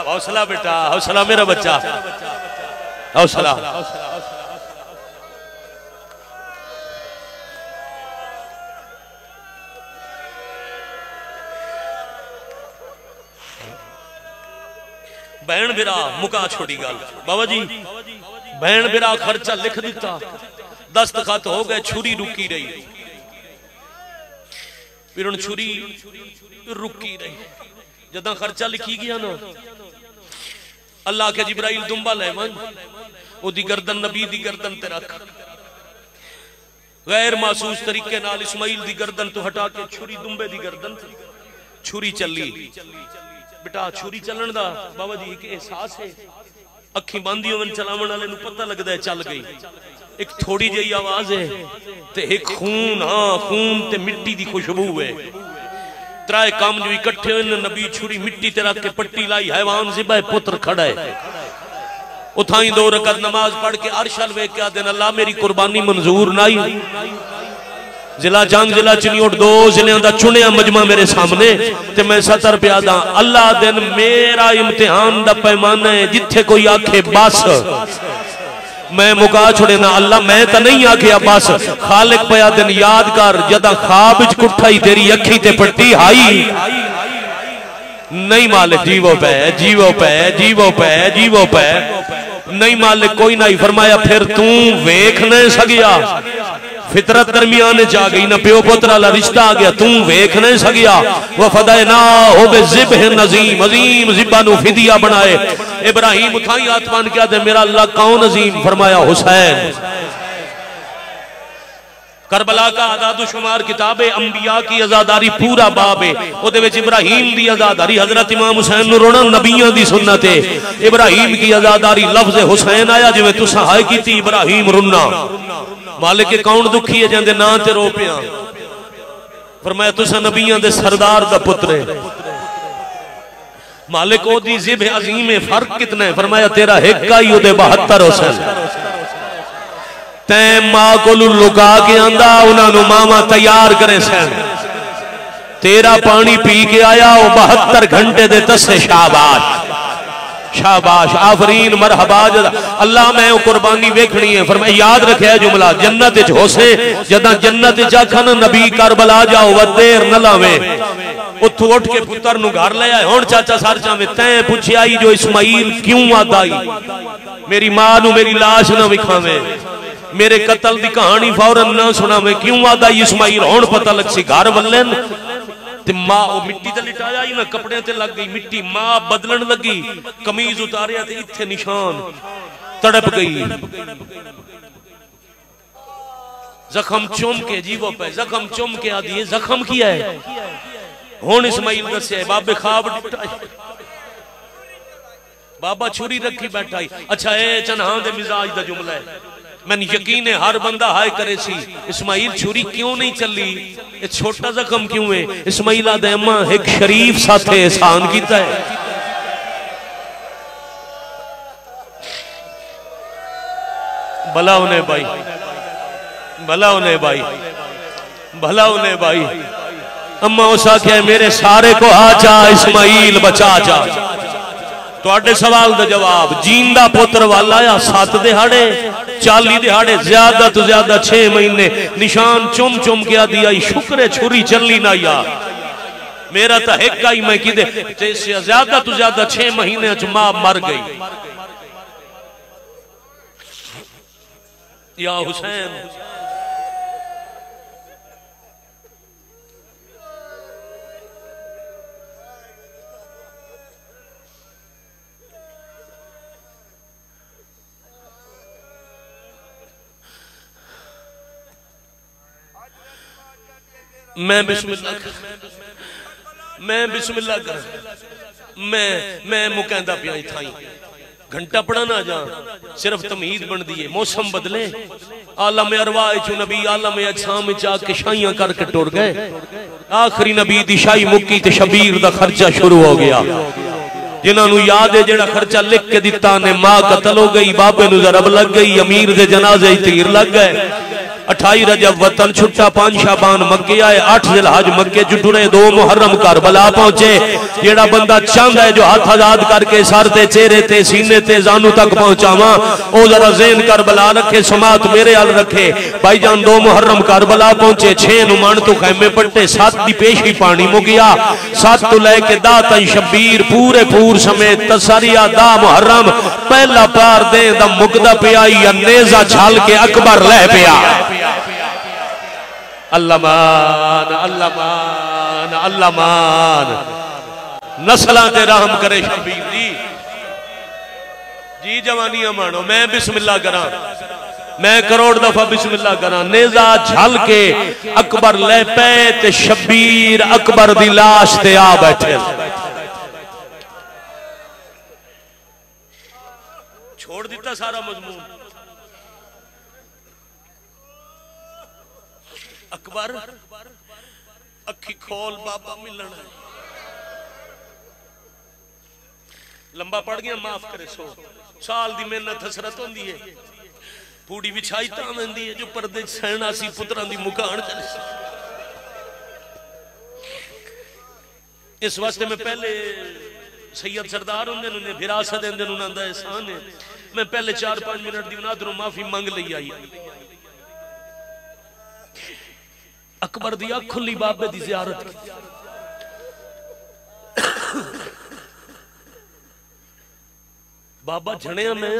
S1: हौसला बेटा हौसला मेरा बच्चा। हौसला। भैन बिरा मुका छोड़ी गल बाबा जी, भैन बिरा खर्चा लिख दिता, दस्तखत हो गए, छुरी रुकी रही, फिर छुरी रुकी रही। जदा खर्चा लिखी गया ना, अल्लाह के जिब्राइल दुंबा ले मन, ओदी गर्दन नबी दी गर्दन ते रख, गैर महसूस तरीके नाल इस्माइल दी गर्दन तो हटा के छुरी दुंबे दी गर्दन, छुरी चली। बेटा छुरी चलन दा बाबा जी एक एहसास है, अखी बंद होवन चलावन वाले नूं पता लगदा है चल गई। एक थोड़ी जी आवाज है ते एक खून, हाँ खून ते मिट्टी दी खुशबू है। त्राए काम जो इकट्ठे हुए, नबी छुरी मिट्टी ते रख के पट्टी लाई, हैवान ज़िबा पुत्र खड़ा है। उठाई 2 रकअत नमाज पढ़ के अरशल वे क्या दिन अल्लाह मेरी कुर्बानी मंजूर नहीं। जिला जंग जिला चिनियोट 2 जिलों का चुनिया मजमा मेरे सामने ते मैं 70 रुपया दा। अल्लाह दिन मेरा इम्तिहान दा पैमाना है, जिथे कोई आखे बस मैं मुका छोड़े ना, अल्लाह मैं तो नहीं आखिया बस। खालिक पया दिन याद कर, जदा ख्वाब विच कुठाई तेरी अखी ते पट्टी हाई नहीं मालिक, जीवो पै जीवो पै जीवो पै जीवो पै नहीं मालिक कोई नहीं। फरमाया फिर तू वेख नहीं सकिया, फितरत दरमियान जा गई ना, प्यो पुत्र वाला रिश्ता आ गया, तू वेख नहीं सकिया। वफदा ना हो बे ज़िब्ह नज़ीम, अजीम ज़िब्बा नु फिदिया बनाए। इब्राहिम उठाई हाथ मान के आते मेरा अल्लाह कौन अजीम? फरमाया हुसैन। करबला का आजाद शुमार किताब है, अंबिया की आजादारी पूरा बाब है, ओदे विच इब्राहिम दी आजादारी, हजरत इमाम हुसैन नु रोना नबियां दी सुन्नत है। इब्राहिम की आजादारी लफ्ज़ हुसैन आया, जिवें तुसां हाय कीती इब्राहिम रुन्ना। मालिक के कौन दुखी है जांदे ना ते रो पिया। फरमाया तुसां नबियां दे सरदार दा पुत्र है। मालिक ओदी ज़िब्ह अजीम है, फर्क कितना है? फरमाया तेरा एक का ही ओदे 72 हुसैन। तैं मां को लुका के आंदा, उन्होंने मामा तैयार करे सन, तेरा पानी पी के आया वो 72 घंटे दे तसे शाबाश शाबाश आफरीन मरहबा। अल्लाह मैं वो कुर्बानी वेखनी है। फरमाया याद रखे जुमला, जन्नत च होसे जदा जन्नत च आखन नबी करबला जाओ व देर न लावे, उठो उठ के पुत्र नु घर ले आए। हुण चाचा सर चावे तैं पुछया आई जो इस्माइल क्यों आदा आई, मेरी मां नु मेरी लाश ना विखावे, मेरे कतल की कहानी फौरन ना सुनावे, क्यों आदा इस्माइल? हुण पता लग सी घर वल्लन ते मां वो मिट्टी ते लिटाया ही ना, कपड़े ते लग गई मिट्टी, मां बदलन लगी, कमीज उतारिया ते इत्थे निशान, तड़प गई। जख्म चुम के जीवो पे, जख्म चुम के आदि जख्म किया है। हुण इस्माइल दस्या बाबे ख्वाब डिठा, बाबा छुरी रखी बैठा ही। अच्छा ए चन्हा दे मिजाज दा जुमला है, मैंने यकीन है हर बंदा हाय करे सी इस्माइल छुरी क्यों नहीं चली, ये छोटा जख्म क्यों है? इस्माइल आदे अम्मा एक शरीफ साथे एहसान कीता है। भला उन्हें भाई, भला उन्हें भाई, भला उन्हें भाई। अम्मा उस आख्या मेरे सारे को आ जा इस्माइल बचा जा। तुहाडे सवाल दा जवाब, जींदा पुत्र वाला आया 7 दिहाड़े 40 दिहाड़े ज्यादा तो ज्यादा 6 महीने, निशान चुम चुम के आदि आई, शुक्र है छुरी चली ना यार, मेरा तो एक का ही मैं कि ज्यादा तो ज्यादा 6 महीने च मां मर गई। या हुसैन मैं बिस्मिल्लाह कर मैं मुकैंदा पिया थाई घंटा पढ़ा ना जा, सिर्फ तमीज बनती है। मौसम बदले, आलम अरवाह चो नबी आलम अजसाम आके शाइयां करके टुर गए। आखिरी नबी दी शाही मुक्की ते शबीर दा खर्चा शुरू हो गया। जिन्होंने याद है जेड़ा खर्चा लिख के दिता ने, मां कतल हो गई, बाबे नूं ज़रब लग गई, अमीर दे जनाजे तीर लग गए। 28 रजब वतन छुट्टा 5 शाबान मक्के आए 8 जिलहज मक्के जुटुरे 2 मुहर्रम करबला पहुंचे। जेड़ा बंदा चाहता है जो हाथ आजाद करके सर ते चेहरे ते सीने ते जानू तक पहुंचावा ओ जरा ज़हन करबला रखे समात मेरे हाल रखे। भाईजान 2 मुहर्रम करबला पहुंचे 6 नुमान तो खैमे पट्टे 7 दी पेशी पानी मुगिया 7 तो लेके 10 तक शबीर पूरे पूर समेत तसरिया 10 मुहर्रम पहला पार दे दा मुकदा पिया या नेजा छाल के अकबर लह पिया। अल्लामान अल्लामान अल्लामान नस्लां ते रहम करे शबीर जी। जी जवानियां मानो मैं बिस्मिल्लाह करा मैं करोड़ दफा बिस्मिल्लाह करा। नेजा झल के अकबर ले पे ते शबीर अकबर दी लाश ते आ बैठे। छोड़ दिता सारा मजमून। अकबर अखी खोल बाबा मिलना है। लंबा पड़ गया माफ करे सो साल दी मेहनत हसरत होंदी है। पूड़ी विछाई तां वेंदी है जो पर्दे सहना सी पुत्रां दी मुकान चले। इस वास्ते मैं पहले सैयद सरदार होंदे ने विरासत देंदे ने उन्हां दा एहसान है। मैं पहले 4-5 मिनट दी उन्हां माफी मंग लई आई। अकबर दी अख खुली बाबे दी ज़ियारत की। बाबा झणिया मैं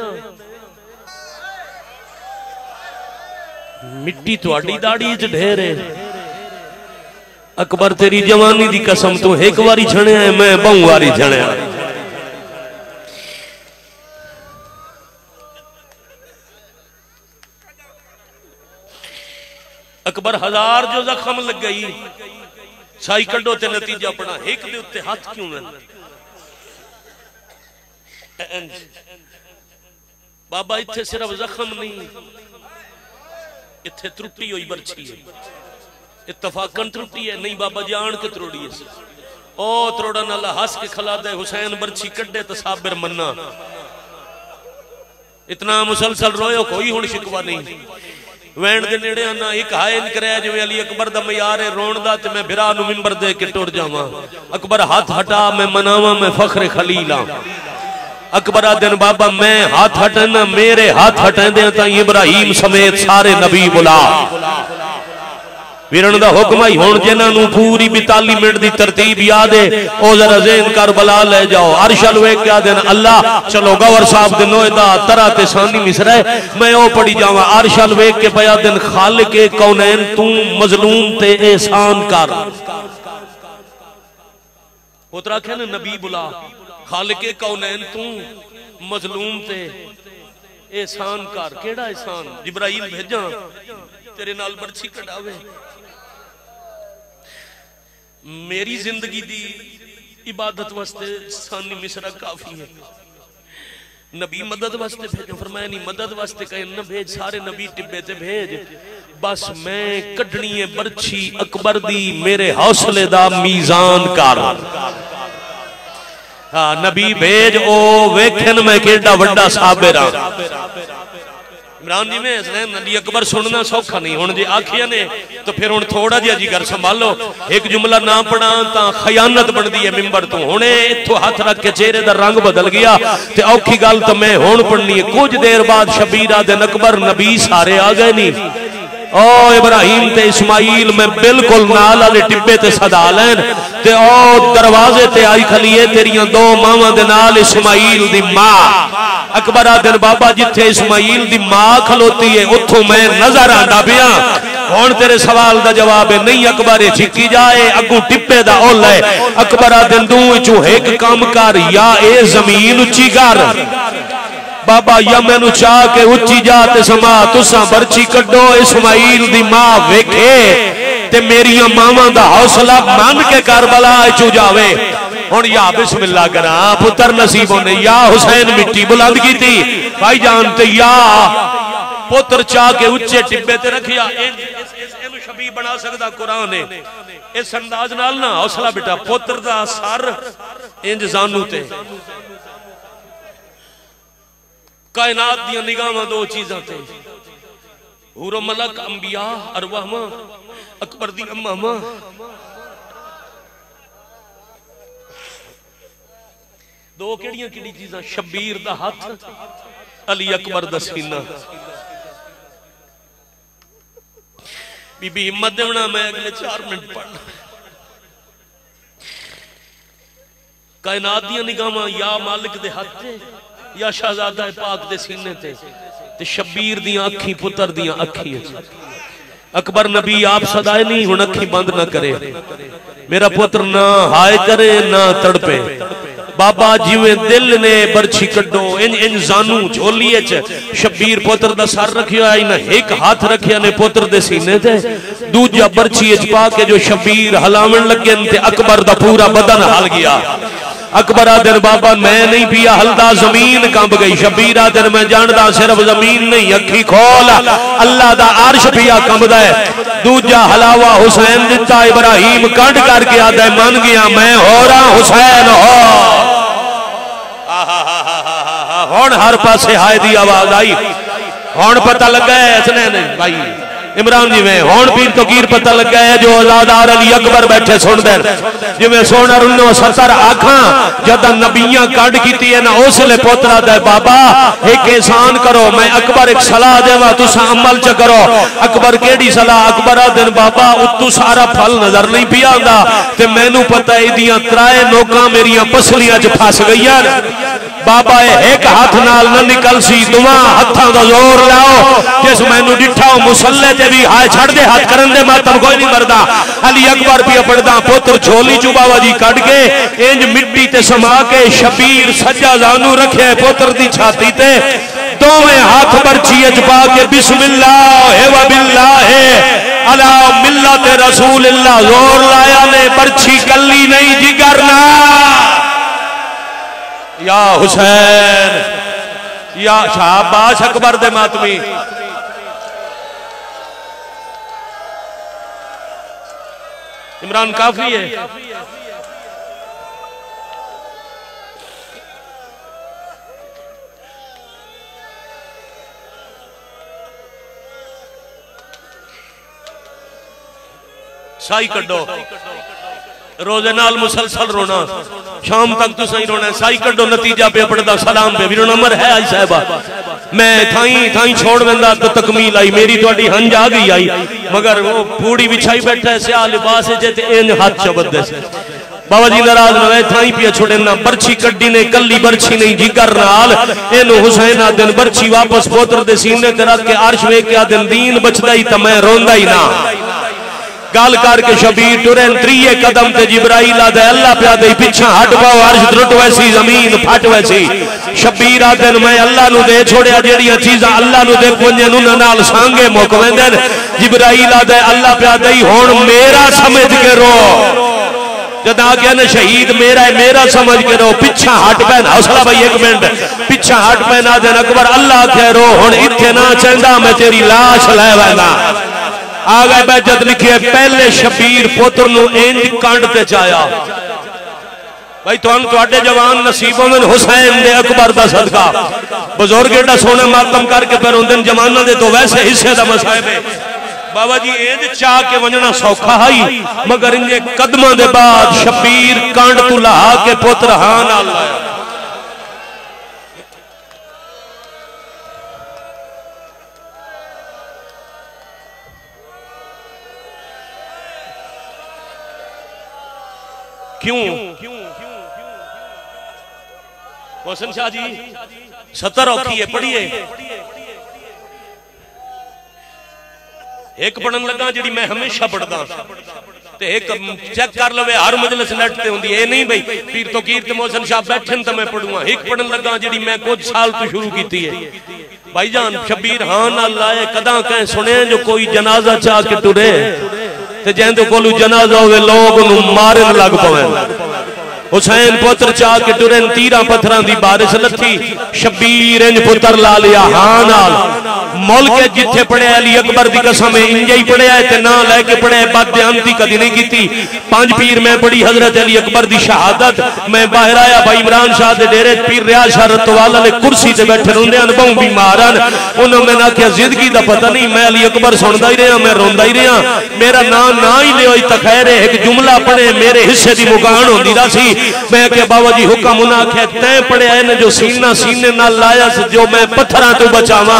S1: मिट्टी तुहाडी दाढ़ी च ढेर है। अकबर तेरी जवानी दी कसम तू एक बारी झणिया है मैं बहु बारी झणिया। अकबर 1000 जो जख्म लग गई साई कड्डो ते नतीजा पड़ा एक दे उत्ते हाथ क्यों है। बाबा इत्थे सिर्फ जख्म नहीं इत्थे त्रुटि हुई बरछी है। इत्तफाकन त्रुटि है नहीं बाबा जान के त्रोड़ी है। ओ त्रोड़ा नाला हंस के खिला दे हुसैन बरछी कड्डे तो साबिर मन्ना। इतना मुसलसल रोयो कोई हुण शिकवा नहीं। वैन दे नेड़े आना एक हाय इन कराया जिवें अली अकबर दा मयार है रोण दा ते मैं बिरा नु मिंबर दे के टुर जावां। अकबर हाथ हटा मैं मनावा मैं फखरे खलील हां। अकबर दिन बाबा मैं हाथ हटना मेरे हाथ हटेंदे तां इब्राहिम समेत सारे नबी बुला। वीरन दा हुक्म ही हुण जिन्हां नूं पूरी 42 मिनट दी तरतीब याद है ओ जरा ज़हन कर बला ले जाओ। अरशल वेख के दिन अल्लाह चलो गवर साहब दे नोएदा तरा ते सानी मिसरा मैं ओ पढ़ी जावां। अरशल वेख के पया दिन खालिक कौनैन तू मजलूम ते एहसान कर। पुत्रा कहने नबी बुला खालिक कौनैन तू मजलूम ते एहसान कर। केड़ा एहसान जिब्राइल भेजा तेरे नाल बरछी कढ़ावे। मेरी जिंदगी दी इबादत वास्ते सानी मिसरा काफी है। नबी मदद वास्ते भेजो फरमाया नहीं मदद वास्ते कहे न भेज सारे नबी टिब्बे ते भेज। बस मैं कढ़नी है बरछी अकबर दी मेरे हौसले दा मीजान कर। हाँ नबी भेज ओ वेखन मैं केड़ा वड्डा साबिर हां। इमरान जी में हसनैन अली अकबर सुनना सौखा नहीं हुण जे आखिया ने तो फिर हुण थोड़ा जिहा जिगर संभालो। एक जुमला ना पढ़ा तां खयानत बनदी है मिंबर तो। हुणे इत्थों हाथ रख के चेहरे दा रंग बदल गया ते औखी गल तो मैं हुण पढ़नी है। कुछ देर बाद शबीरा दिन अकबर नबी सारे आ गए नहीं। ओ इब्राहिम ते इस्माइल मैं बिल्कुल नाल वाले टिब्बे ते सदा लैन ते ओ दरवाजे ते आई खलीए तेरियां 2 मावां दे नाल इस्माइल दी मां। अकबर दिन बाबा जिथे इस्माइल दी मां खलोती है उथों मैं नजर आंदा पिया। हुण तेरे सवाल दा जवाब है नहीं अकबर छिकी जाए अगू टिब्बे दा ओल है। अकबर दिन दू विचों एक काम कर या ए जमीन उच्ची कर बाबा या मैनू चाह के उच्ची जा ते समा तुसा बरछी कड्डो इस्माइल दी मां वेखे ते मेरिया मावां दा हौसला मान के करबला चू जावे। हुण या बिस्मिल्लाह करा पुत्र नसीब होने या हुसैन मिट्टी बुलंद की थी भाई जान ते या पुत्र चाह के उच्चे टिब्बे ते रखिया। इनू शबीह बना सकदा कुरान है इस अंदाज नाल ना हौसला बेटा पुत्र दा सर इंज जानू ते। कायनात दी निगाहां 2 चीज़ां ते हूरो मलक अंबिया अरवाह अकबर दी अम्मा दो केड़ियां केड़ी चीज़ां शब्बीर दा हाथ अली अकबर दा सीना। बीबी हिम्मत देवना मैं अगले 4 मिनट पढ़ना। कायनात दियां निगाहां या मालिक दे हाथ ते या शहजादा पाक दे सीने ते शब्बीर दियां अखी पुत्र दियां अखी। अकबर नबी आप सदाए नहीं हुण अखी बंद ना करे, मेरा पुत्र ना हाय करे ना तड़पे। बाबा जिवें दिल ने बरछी कड्डो इंज इंज जानू झोली च शब्बीर पुत्र दा सर रखिया इन्हें एक हाथ रखिया ने पुत्र दे सीने ते, दूजा बरछी च पा के जो शब्बीर हलावन लगे ते अकबर दा पूरा बदन हल गया। अकबर आदर बाबा मैं नहीं पिया हल्दा जमीन कंब गई। शब्बीर आदर मैं जानदा सिर्फ जमीन नहीं अखी खोल अल्लाह दा अर्श पिया कंबदा है। दूजा हलावा हुसैन दिता इब्राहिम कंड करके आदा मन गया मैं हो रहा हुसैन हो। हुण हर पासे हाय दी आवाज आई। हुण पता लगा है इसने भाई इमरान जी में हुण पीर तो कीर पता लगा है जो आजादार अली अकबर बैठे सुन दे जिवें सोना रुन्नो 70 आखां जद नबियां कांड कीती है ना उसले पोतरा दे बाबा एक एहसान करो मैं अकबर एक सलाह देवा तुसा अमल च करो। अकबर केड़ी सलाह? अकबर दिन बाबा उत्तू सारा फल नजर नहीं पिया आंदा ते मैनू पता इदियां 3 नोकां मेरियां पसलियां च फस गईयां। बाबा एक हाथ नाल न निकल सी दुआ हत्थां दा जोर लाओ जिस मैनू डिठा मुसल्ले ते भी हाय छड़ दे हाथ करन दे मातम कोई नहीं मरदा। अली अकबर पिया पढ़दा पुत्र झोली चू बाबा जी कट के इंज मिट्टी ते समा के शब्बीर सज्जा जानू रखे पुत्र दी छाती ते दोवें हाथ बरछी च पा के बिस्मिल्लाह व बिल्लाह अला मिल्लत रसूलिल्लाह जोर लाया ने बरछी कल्ली नहीं जिगर ना या हुसैन या शाबाश अकबर दे मातमी। इमरान काफी है। साई कड्डो रोजे नाल मुसलसल रोना शाम तक तो सही रोना साई कड्डो नतीजा पे पड़ता सलाम पे भी नंबर है आई साहबा मैं थाई थाई छोड़ देंदा तो तकमील आई मेरी थोड़ी हंज आ गई आई मगर वो पूड़ी बिछाई बैठा है स्या लिबास जे ते इंज हाथ शब्द दे बाबा जी नाराज न वे थाई पिया छोड़े ना बरछी कड्डी ने कल्ली बरछी नहीं जिगर नाल एनु हुसैन आ दिन बरछी वापस पोत्र दे सीने ते रख के अर्श वे के दिन दीन बचदा ही त मैं रोंदा ही ना। गल करके शबीर टुरे 3 कदम ते जिब्राइल आदे अल्लाह प्या दे पीछा हट पाओ अर्श टुट वैसी जमीन फट वैसी। शबीर आदे मैं अल्लाह नु दे छोड़िया जेड़ियां चीज़ां अल्लाह नु दे पुंजे नु नाल सांगे मुक वेंदे जिब्राइल आदे अल्लाह प्या दे हुण मेरा समझ के रो जद आ गया ना शहीद मेरा है मेरा समझ के रो पीछा हट पैन हौसला भाई 1 मिनट पीछा हट पैन आदे अकबर अल्लाह कह रो हुण इत्थे ना चंदा मैं तेरी लाश लै वैंदा आ गए बैजत लिखे पहले शबीर पुत्र नु इंज कंड ते चाया भाई तुहाडे जवान नसीब होवन हुसैन दे अकबर दा सदका बुजुर्ग एडा सोना मातम करके फिर उन दिन जमाना दे तो वैसे हिस्से दा मसाइब है बाबा जी इंज चाह के वंजना सौखा है मगर इनके कदमां दे बाद शबीर कंड तू लहा के पुत्र हां नाल लाया। क्यों मोहसिन शाह जी 70 औखी है पढ़िए एक पढ़न लगा जी मैं हमेशा पढ़दा ते एक चेक कर लवे हर मजलिस नेट ते हुंदी ए नहीं भाई पीर तो कीर ते मोहसिन शाह बैठन ते मैं पढ़ूंगा एक पढ़न लगा जी मैं कुछ साल तो शुरू की है भाईजान शबीर हां नाल लाए कदा कह सुने जो कोई जनाजा चाह के टुरे ते जेंदे कोलू जनाजा होवे लोग नु मारन लग पवे हुसैन पुत्र चाह के टुरन तीरा पत्थर की बारिश लथी शबीर इंज पुत्र ला लिया हां नाल मुल्क जिथे पढ़िया अली अकबर की कसम इंज ही पढ़िया ते ना लैके पढ़िया बदयांती कदी नहीं की। पांच पीर मैं पढ़ी हजरत अली अकबर की शहादत मैं बाहर आया भाई इमरान शाह के डेरे पीर रियाज शाह रतवाला ने कुर्सी से बैठे रोंदे बहु बीमार उन्होंने मैंने आख्या जिंदगी का पता नहीं मैं अली अकबर सुनता ही रहा मैं रोंदा ही रहा मेरा नाम ना ही लियो तो खैर एक जुमला पढ़े मेरे हिस्से की मुकान होती ना सी। मैं क्या बाबा जी हुक्म उन्हें आख्या तय पढ़िया इन्हें जो सीना सीने नाल लाया जो मैं पत्थर तो बचावा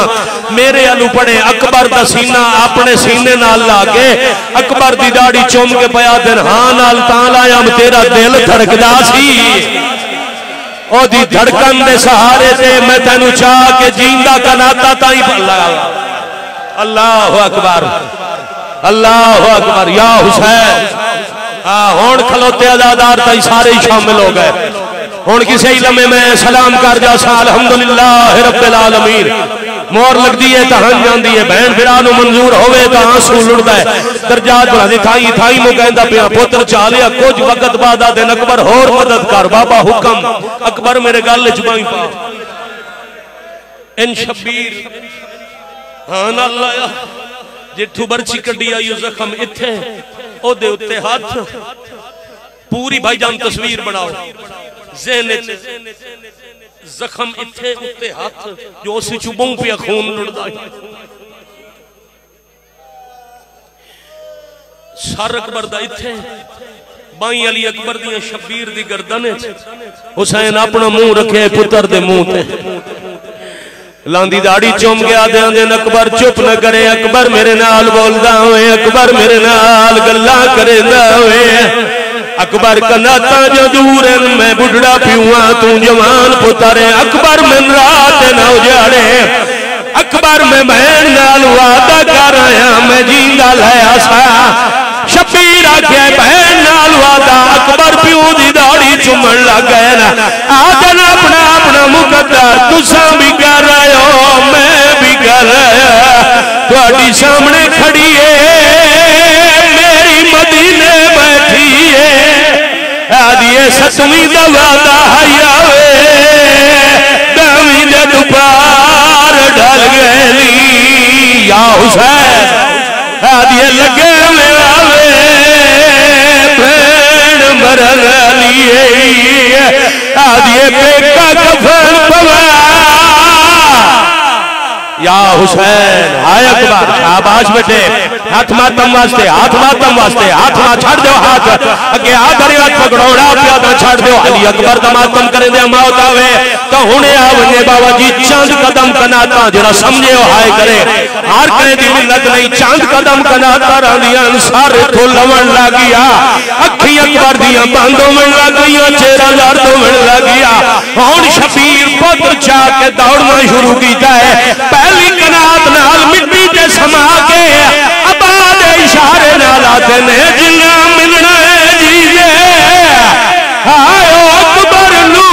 S1: मेरे आलू पढ़े अकबर का सीना अपने सीने नाल ला के अकबर की दाढ़ी चुम के पया दिन हाँ नाल ता लाया तेरा दिल धड़कदा सी ओदी धड़कन दे सहारे से मैं तेनू चाह के जींदा कनाता ताई लगा। अल्लाह अकबर अल्लाह अकबर या हुसैन। हुण खलोते अज़ादार ताई सारे ही शामिल हो गए। हुण किसी लम्हे में सलाम कर जा सा अल्हम्दुलिल्लाह रब्बिल आलमीन मोर लगती है तो हंस जाती है भैन फिरा मंजूर होवे तो आंसू लुटदा है दरजात बढ़ादी थाई थाई मु कहंदा पिया पुत्र चा लिया कुछ वक्त बाद दिन अकबर होर मदद कर बाबा हुक्म अकबर मेरे गल च बाई पा इन शबीर हां ना लाया जिठू बर्ची कड्डी आई जख्म इत्थे ओदे उत्ते हाथ पूरी भाईजान तस्वीर बनाओ ज़हन जख्म इत्थे उत्ते हाथ जो उस चुबों पे खून लुटदा सर अकबर दा इत्थे बाई अली अकबर दी शबीर दी गर्दन हुसैन अपना मुंह रखे पुत्र दे मुंह ते लांदी दाढ़ी चुम गया दिन अकबर चुप न करे अकबर मेरे नाल बोलदा होए अकबर मेरे नाल गल्लां करेंदा होए अकबर कनाता जो दूर मैं बुढ़ड़ा पियूआ तू जवान पुत्र अकबर मैं रात न उजाड़े अकबर मैं बहन नाल वादा कर आया मैं जींदा लाया सा शबीर आख्या बहन नाल वादा अकबर प्यू दी दाढ़ी चुमन लग गए ना आदन अपना अपना मुकद्दर तुसा भी कर रहे हो मैं भी कर रहा थोड़ी सामने खड़ी है मेरी मदीने बैठी है आदिए सतवीं दा वादा आवे दवीं दे दुपार ढल गई या हुसैन आदिए लगे में आवे भेड़ मरन लिए आदिए बेका कफन पवा या हुसैन हाय अकबर शाबाश बेटे हाथ मातम वास्ते हाथ छड़ दो हाथ अगे हाथ पकड़ोड़ा प्यादा छड़ दो अली अकबर दा मातम करे दे मौत आवे तो हुणे आवने बाबा जी चांद कदम कनाता जरा समझे हाय करे हर कहे दी मिलत नहीं चांद कदम कनाता रांदियां सारे तो लवण लग गया अखी अकबर दियां बंद होवन लग गईयां चेहरा दर्द होवन लग गया हुण शबीर पुत्र चा के दौड़ना शुरू कीता है पहली कनात नाल मिट्टी ते समा के अबाद इशारे नाल आते ने जिन्ना मिलना है जीजे हायो अकबर नू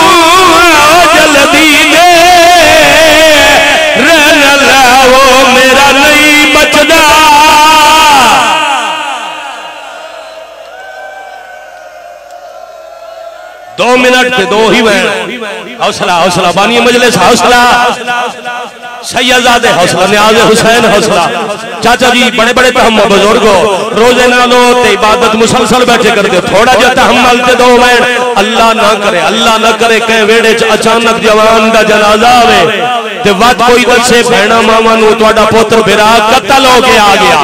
S1: जल्दी दे रहन लाओ मेरा नहीं बचदा 2 मिनट पे 2 ही वैन हौसला हौसला बानी मजलिस हौसला सैयदादे हौसला न्याज़ हुसैन हौसला चाचा जी बड़े बड़े तहम बुजुर्गो रोजे ना लो ते इबादत मुसलसल बैठे कर दो थोड़ा जा तहम्मल ते 2 वैन अल्लाह ना करे कहीं वेड़े च अचानक जवान दा जनाजा आवे ते वत कोई दसे भैणा मावा नू तुहाडा पुत्र बिरा कत्ल हो के आ गया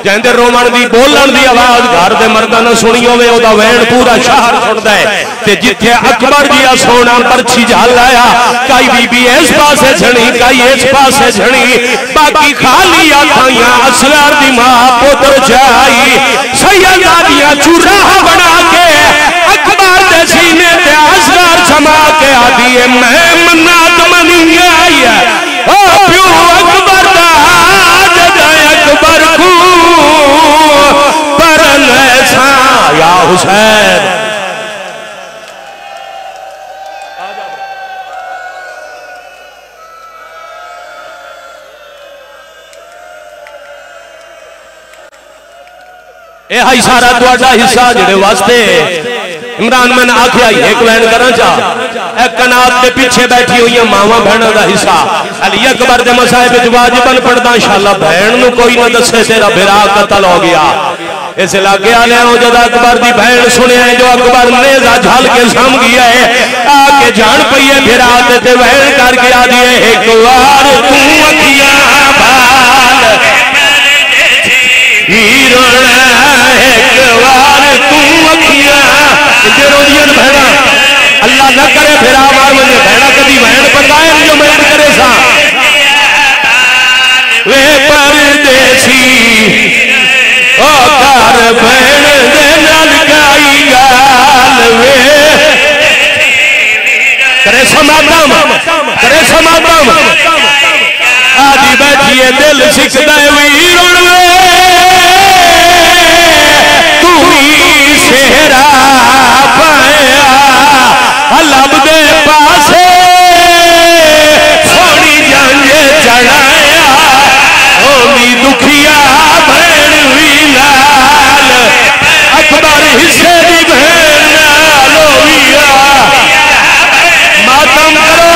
S1: कहंदे रोमन दी बोलन दी आवाज घर दे मर्दां ने सुनी होवे ओदा वैन पूरा शहर सुनदा है ते जिथे अकबर जी सोना परछी झल आया कई बीबी इस पासे झणी कई इस पासे झणी बाकी खाली आखाइयां असगर दी मां पुत्र जाई सैयदा दियां चूराह बना के अकबर दे सीने ते असगर जमा के आदी है मैं मन्नत मनी आई है ओ प्यो अकबर दा जदा अकबर को परन ऐसा या हुसैन यह सारा तुहाडा हिस्सा जिहदे वास्ते इमरान मैंने आख्या एक लाइन करा चा कनात के पीछे बैठी हुई मावा बहनों का हिस्सा अली अकबर के मसाहिब वाजिबन पढ़दा इंशाअल्लाह बहन नूं कोई ना दसे तेरा बिरा कतल हो गया इस इलाके वाले जब अकबर की बहन सुने जो अकबर नेजा झल के सम गया है आके जान पई है बिरा ते बहन करके आ दिए एक बार तू अखियां बाल वीरना एक बार तू अखियां रोजियन बहना अल्लाह न करे फिर मार मुझे बहना कभी बहन पकाए जो बहन करे सा वे परदेसी ओ कर बहन दे नाल गाई गाल वे करे समागम आदि बैठिए दिल सिकदा वीर वे तू ही सेहरा लब दे पासे सोनी जांजे चढ़ाया होली दुखिया बहन भी लाल अकबर हिस्से की बहन नाल होइया मातम करो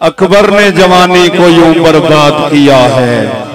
S3: अकबर ने जवानी को यूं बर्बाद किया है